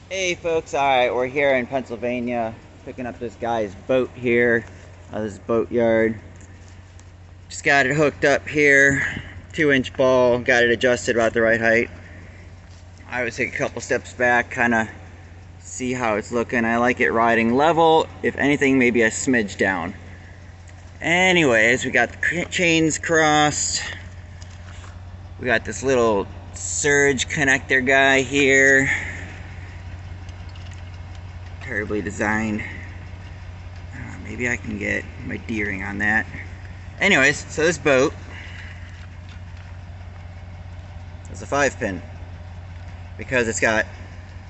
Hey folks, alright, we're here in Pennsylvania picking up this guy's boat here, this boat yard. Just got it hooked up here, 2-inch ball, got it adjusted about the right height. I would take a couple steps back, kind of see how it's looking. I like it riding level, if anything maybe a smidge down. Anyways, we got the chains crossed. We got this little surge connector guy here. Terribly designed. Maybe I can get my D-ring on that. Anyways, so this boat is a 5-pin because it's got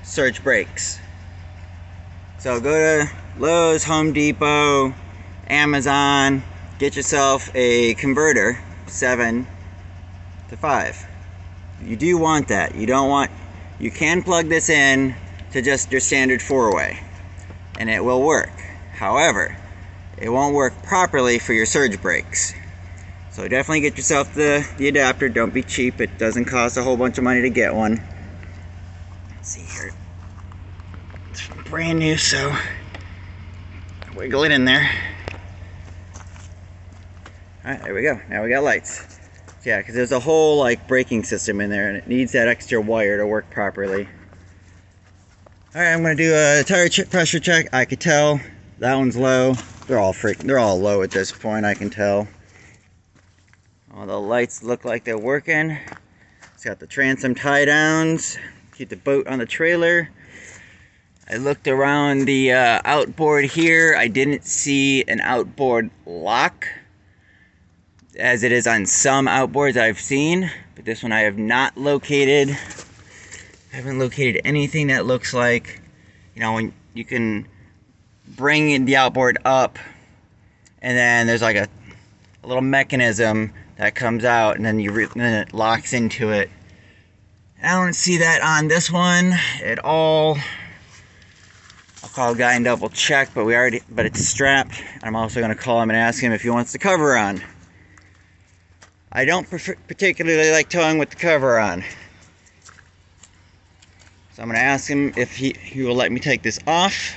surge brakes. So go to Lowe's, Home Depot, Amazon, get yourself a converter, 7 to 5. You do want that. You can plug this in to just your standard 4-way and it will work. However, it won't work properly for your surge brakes. So definitely get yourself the adapter. Don't be cheap. It doesn't cost a whole bunch of money to get one. Let's see here. It's brand new, so wiggle it in there. Alright, there we go. Now we got lights. Yeah, because there's a whole like braking system in there and it needs that extra wire to work properly. Alright, I'm going to do a tire pressure check. I could tell that one's low. They're all low at this point, I can tell. All the lights look like they're working. It's got the transom tie downs. Keep the boat on the trailer. I looked around the outboard here. I didn't see an outboard lock, as it is on some outboards I've seen. But this one I have not located. I haven't located anything that looks like, you know, when you can bring the outboard up and then there's like a little mechanism that comes out and then then it locks into it. I don't see that on this one at all. I'll call a guy and double check, but it's strapped. I'm also going to call him and ask him if he wants the cover on. I don't particularly like towing with the cover on. So I'm going to ask him if he will let me take this off.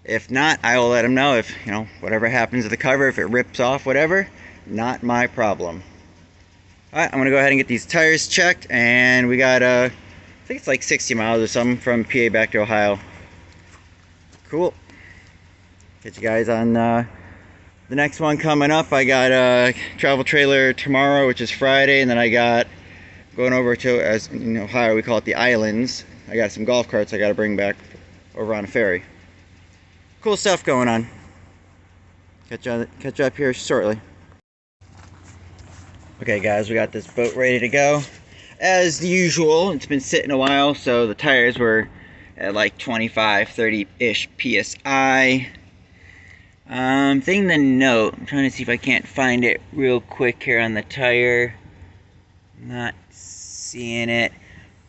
If not, I will let him know if, you know, whatever happens to the cover, if it rips off, whatever, not my problem. Alright, I'm going to go ahead and get these tires checked, and we got, I think it's like 60 miles or something from PA back to Ohio. Cool. Catch you guys on the next one coming up. I got a travel trailer tomorrow, which is Friday, and then I got going over to, as in Ohio, we call it the islands. I got some golf carts I got to bring back over on a ferry. Cool stuff going on. Catch you up here shortly. Okay guys, we got this boat ready to go. As usual, it's been sitting a while, so the tires were at like 25, 30-ish PSI. Thing to note, I'm trying to see if I can't find it real quick here on the tire. Not seeing it.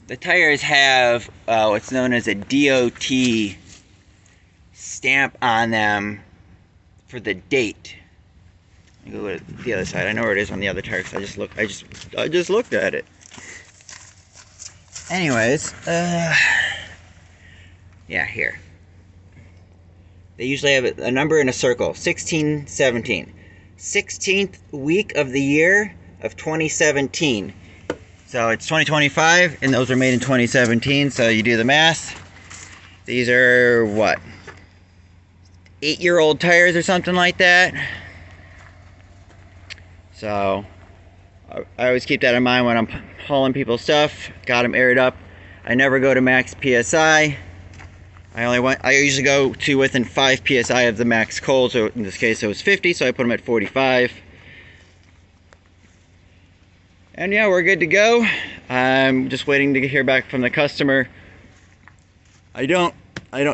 The tires have what's known as a DOT stamp on them for the date. Let me go to the other side. I know where it is on the other tire because I just looked at it. Anyways, yeah, here. They usually have a number in a circle, 1617. 16th week of the year of 2017. So it's 2025, and those are made in 2017, so you do the math. These are, what, 8-year-old tires or something like that? So, I always keep that in mind when I'm hauling people's stuff. Got them aired up. I never go to max PSI. I usually go to within 5 PSI of the max cold, so in this case it was 50, so I put them at 45. And yeah, we're good to go. I'm just waiting to hear back from the customer. I don't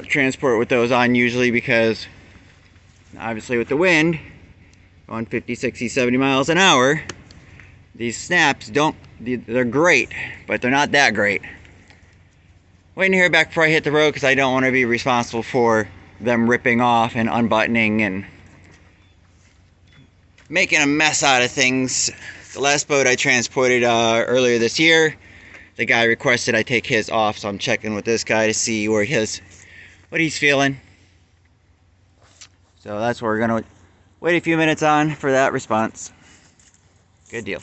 transport with those on usually because obviously with the wind going 50, 60, 70 miles an hour, these snaps they're great, but they're not that great. Waiting to hear back before I hit the road because I don't want to be responsible for them ripping off and unbuttoning and making a mess out of things. The last boat I transported earlier this year, the guy requested I take his off, so I'm checking with this guy to see what he's feeling. So that's what we're gonna wait a few minutes on for that response. Good deal.